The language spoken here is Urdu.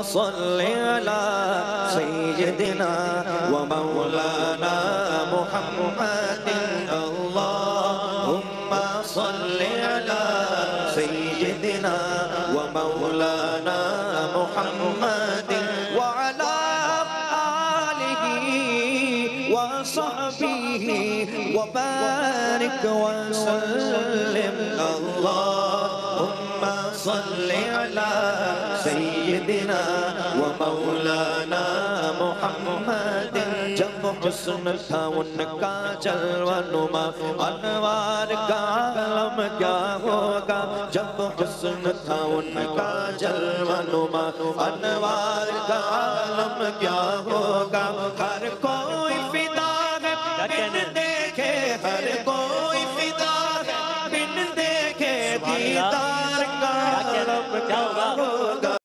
صل على سيدنا ومولانا محمد اللهم صل على سيدنا ومولانا محمد وعلى آله وصحبه وبارك وسلم اللهم صل على سيدنا ومولانا محمد جب حسن تھا ان کا جلوہ نما انوار کا عالم کیا ہوگا جب حسن تھا ان کا جلوہ نما انوار کا عالم کیا ہوگا